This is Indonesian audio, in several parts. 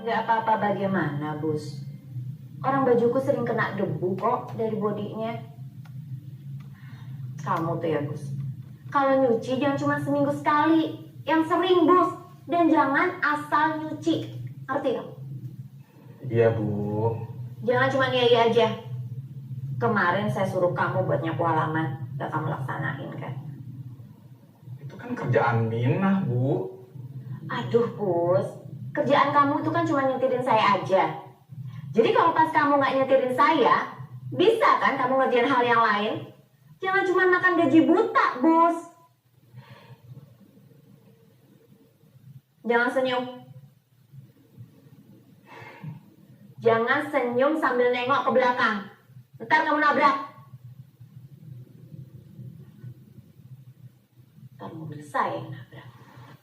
Nggak apa-apa bagaimana, Bus? Orang bajuku sering kena debu kok dari bodinya. Kamu tuh ya, Bus. Kalau nyuci jangan cuma seminggu sekali. Yang sering, Bus. Dan jangan asal nyuci. Ngerti kamu? Iya, Bu. Jangan cuma iya aja. Kemarin saya suruh kamu buat nyapu halaman. Gak kamu laksanain kan? Itu kan kerjaan Minah, Bu. Aduh, Bus. Kerjaan kamu itu kan cuma nyetirin saya aja. Jadi kalau pas kamu gak nyetirin saya, bisa kan kamu ngerjain hal yang lain? Jangan cuma makan gaji buta, Bus. Jangan senyum. Jangan senyum sambil nengok ke belakang. Ntar kamu nabrak. Ntar mobil saya yang nabrak.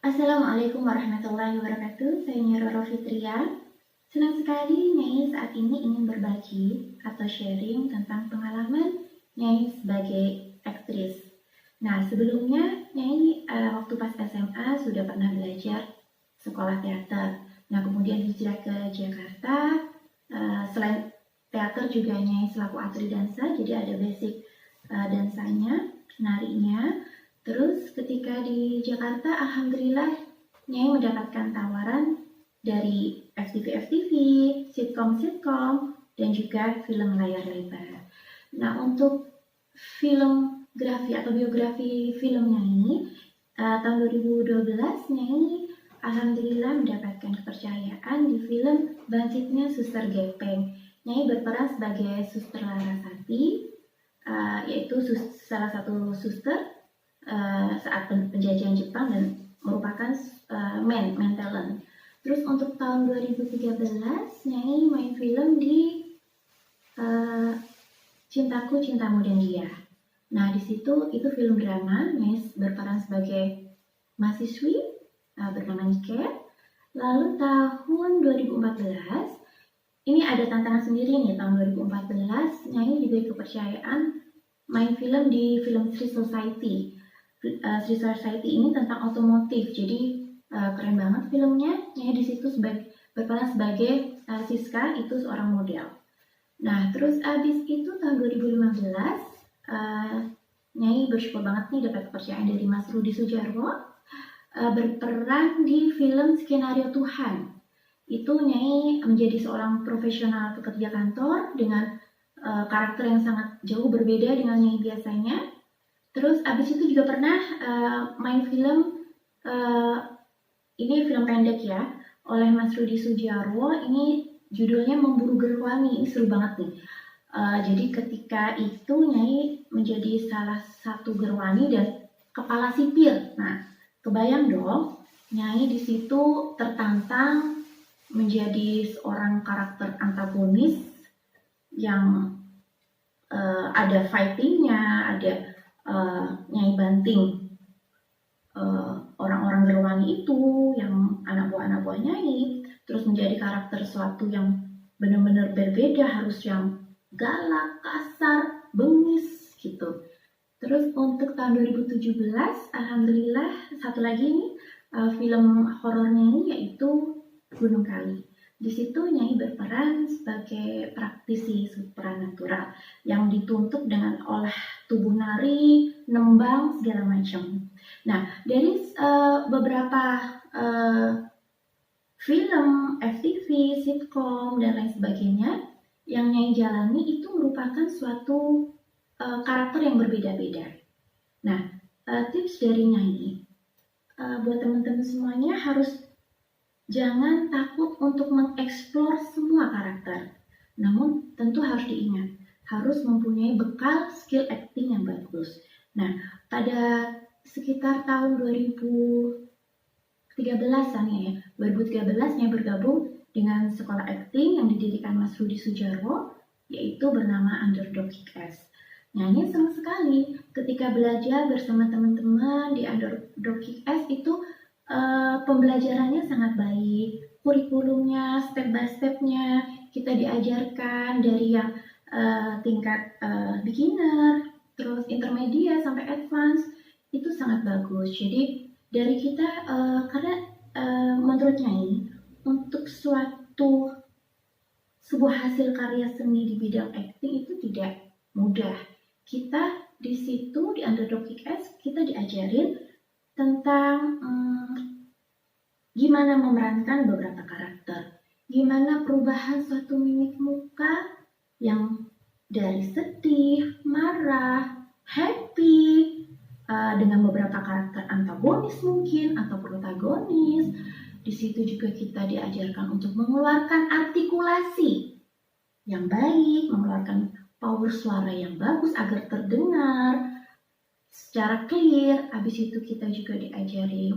Assalamualaikum warahmatullahi wabarakatuh. Saya Nyai Roro Fitria. Senang sekali Nyai saat ini ingin berbagi atau sharing tentang pengalaman Nyai sebagai aktris. Nah, sebelumnya Nyai waktu pas SMA sudah pernah belajar sekolah teater. Nah, kemudian hijrah ke Jakarta. Selain teater juga Nyai selaku aktris dansa, jadi ada basic dansanya, narinya. Terus ketika di Jakarta, alhamdulillah Nyai mendapatkan tawaran dari FTV, sitkom, dan juga film layar lebar. Nah, untuk filmografi atau biografi film Nyai, tahun 2012 Nyai alhamdulillah mendapatkan kepercayaan di film Bangkitnya Suster Gepeng. Nyai berperan sebagai Suster Larasati, yaitu salah satu suster saat penjajahan Jepang dan merupakan main talent. Terus untuk tahun 2013 Nyai main film di Cintaku Cintamu dan Dia. Nah, di situ itu film drama. Nyai berperan sebagai mahasiswi bernama Nike. Lalu tahun 2014 ini ada tantangan sendiri nih. Tahun 2014 Nyai diberi kepercayaan main film di film Sri Society. Sri Society ini tentang otomotif, jadi keren banget filmnya. Nyai di situ berperan sebagai Siska, itu seorang model. Nah, terus abis itu tahun 2015 Nyai bersyukur banget nih dapat kepercayaan dari Mas Rudi Sudjarwo berperan di film Skenario Tuhan. Itu Nyai menjadi seorang profesional pekerja kantor dengan karakter yang sangat jauh berbeda dengan Nyai biasanya. Terus abis itu juga pernah main film, ini film pendek ya, oleh Mas Rudi Sudjarwo. Ini judulnya Memburu Gerwani. Ini seru banget nih. Jadi ketika itu Nyai menjadi salah satu gerwani dan kepala sipil. Nah, kebayang dong, Nyai di situ tertantang menjadi seorang karakter antagonis yang ada fightingnya, ada Nyai banting orang-orang gerwani itu yang anak buah Nyai, terus menjadi karakter sesuatu yang benar-benar berbeda, harus yang galak, kasar, bengis gitu. Terus untuk tahun 2017 alhamdulillah satu lagi nih film horornya ini yaitu Gunung Kali. Di situ Nyai berperan sebagai praktisi supranatural yang dituntut dengan olah tubuh nari, nembang, segala macam. Nah, dari beberapa film, FTV, sitkom, dan lain sebagainya yang Nyai jalani itu merupakan suatu karakter yang berbeda-beda. Nah, tips dari Nyai buat teman-teman semuanya harus jangan takut untuk mengeksplor semua karakter. Namun tentu harus diingat, harus mempunyai bekal skill acting yang bagus. Nah, pada sekitar tahun 2013-an ya, 2013-nya bergabung dengan sekolah acting yang didirikan Mas Rudi Sudjarwo, yaitu bernama Underdog Kick-Ass. Nah, ini senang sekali ketika belajar bersama teman-teman di Underdog Kick-Ass itu pembelajarannya sangat baik, kurikulumnya, step by stepnya kita diajarkan dari yang tingkat beginner, terus intermediate sampai advance, itu sangat bagus. Jadi dari kita, karena menurut Nyai, untuk suatu suatu sebuah hasil karya seni di bidang acting itu tidak mudah. Kita di situ di Underdog Kick-Ass kita diajarin tentang gimana memerankan beberapa karakter, gimana perubahan suatu mimik muka yang dari sedih, marah, happy, dengan beberapa karakter antagonis mungkin atau protagonis. Di situ juga kita diajarkan untuk mengeluarkan artikulasi yang baik, mengeluarkan power suara yang bagus agar terdengar secara clear. Habis itu kita juga diajari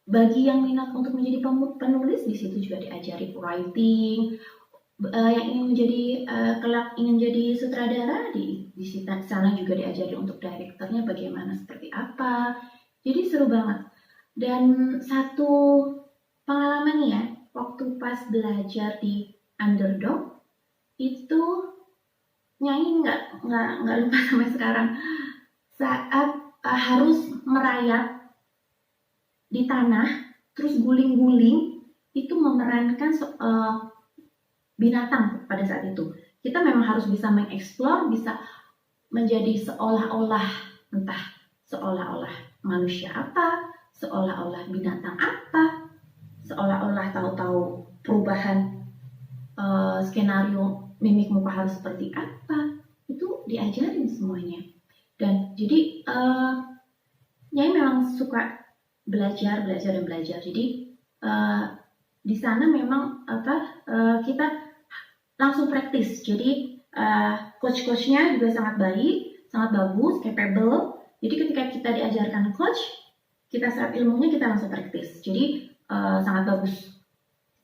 bagi yang minat untuk menjadi penulis, di situ juga diajari writing. Yang ingin menjadi kelak ingin jadi sutradara, di sana juga diajari untuk direkturnya bagaimana seperti apa. Jadi seru banget. Dan satu pengalaman ya, waktu pas belajar di Underdog itu nyanyi nggak lupa sampai sekarang. Saat harus merayap di tanah, terus guling-guling, itu memerankan binatang pada saat itu. Kita memang harus bisa mengeksplor, bisa menjadi seolah-olah manusia apa, seolah-olah binatang apa, seolah-olah tahu-tahu perubahan skenario mimik muka harus seperti apa, itu diajarin semuanya. Dan jadi Nyai memang suka belajar. Jadi di sana memang kita langsung praktis. Jadi coach-coachnya juga sangat baik, sangat bagus, capable. Jadi ketika kita diajarkan coach, kita serap ilmunya, kita langsung praktis. Jadi sangat bagus.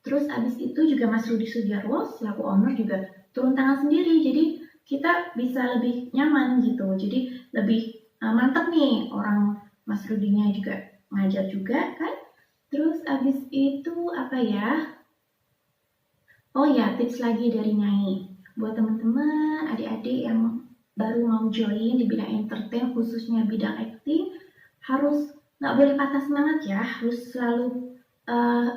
Terus abis itu juga Mas Rudi Sugiarwo selaku owner juga turun tangan sendiri. Jadi kita bisa lebih nyaman gitu. Jadi lebih mantap nih, orang Mas Rudinya juga ngajar juga kan. Terus abis itu apa ya? Oh ya, tips lagi dari Nyai. Buat teman-teman, adik-adik yang baru mau join di bidang entertain, khususnya bidang acting, harus nggak boleh patah semangat ya, harus selalu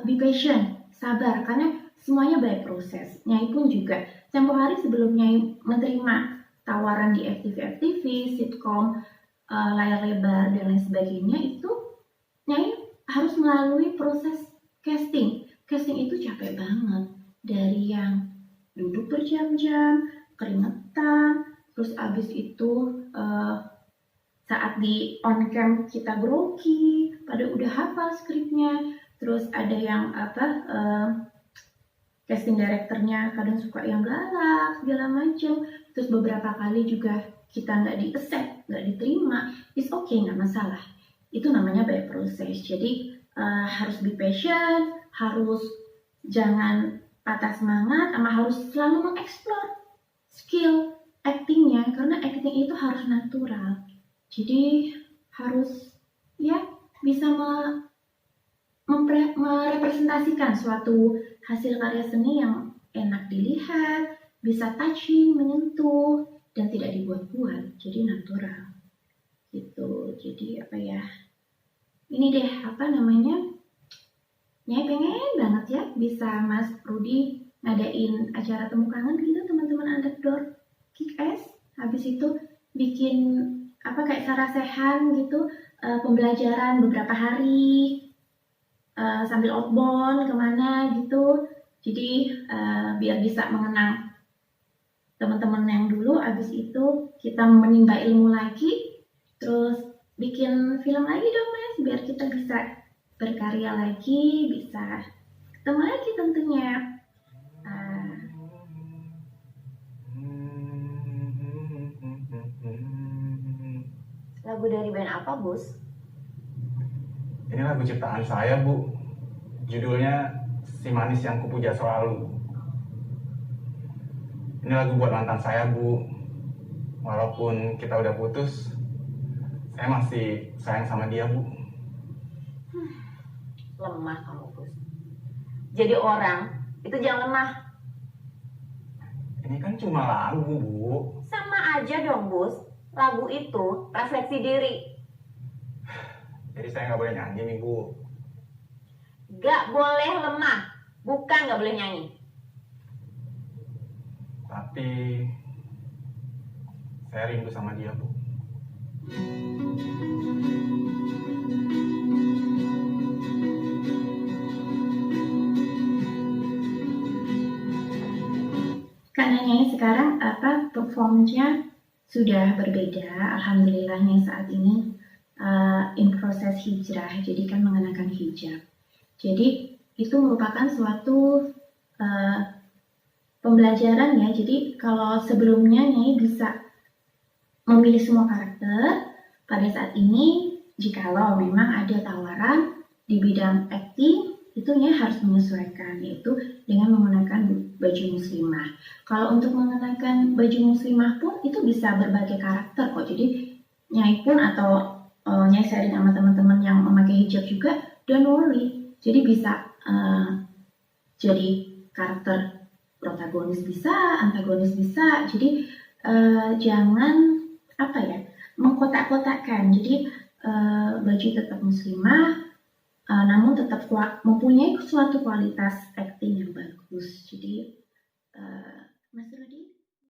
be patient, sabar, karena semuanya by proses. Nyai pun juga, tempo hari sebelum Nyai menerima tawaran di FTV, sitkom, layar lebar, dan lain sebagainya, itu Nyai harus melalui proses casting. Casting itu capek banget, dari yang duduk berjam-jam, keringetan, terus abis itu saat di on cam kita grogi, pada udah hafal skripnya, terus ada yang casting directornya kadang suka yang galak segala macam, terus beberapa kali juga kita nggak di-accept, nggak diterima, it's okay, nggak masalah, itu namanya by proses. Jadi harus be patient, harus jangan patah semangat, sama harus selalu mengeksplor skill actingnya, karena acting itu harus natural. Jadi harus ya bisa merepresentasikan suatu hasil karya seni yang enak dilihat, bisa touching, menyentuh, dan tidak dibuat-buat, jadi natural gitu. Jadi apa ya, ini deh Nyai pengen banget ya bisa Mas Rudi ngadain acara temu kangen gitu teman-teman Underdog Kick-Ass, habis itu bikin kayak sarasehan gitu, pembelajaran beberapa hari, sambil outbound kemana gitu. Jadi biar bisa mengenang teman-teman yang dulu, habis itu kita menimba ilmu lagi, terus bikin film lagi dong Mas, biar kita bisa berkarya lagi, bisa ketemu lagi tentunya. Lagu dari band apa, Bus? Ini lagu ciptaan saya, Bu. Judulnya Si Manis Yang Kupuja Selalu. Ini lagu buat mantan saya, Bu. Walaupun kita udah putus, saya masih sayang sama dia, Bu. Lemah kamu, Bus. Jadi orang itu jangan lemah. Ini kan cuma lagu, Bu. Sama aja dong, Bus. Lagu itu refleksi diri. Jadi saya nggak boleh nyanyi nih, Bu. Gak boleh lemah. bukan nggak boleh nyanyi. Tapi saya rindu sama dia, Bu. Karena Nyai sekarang performnya sudah berbeda, alhamdulillahnya saat ini in proses hijrah, jadi kan mengenakan hijab. Jadi itu merupakan suatu pembelajaran ya. Jadi kalau sebelumnya Nyai bisa memilih semua karakter, pada saat ini jikalau memang ada tawaran di bidang acting, itu Nyai harus menyesuaikan, yaitu dengan menggunakan baju muslimah. Kalau untuk mengenakan baju muslimah pun itu bisa berbagai karakter kok. Jadi Nyai pun atau Nyai sharing sama teman-teman yang memakai hijab juga, don't worry. Jadi bisa jadi karakter protagonis bisa, antagonis bisa. Jadi jangan mengkotak-kotakkan. Jadi baju tetap muslimah, namun tetap mempunyai suatu kualitas acting yang bagus. Jadi Mas Rudi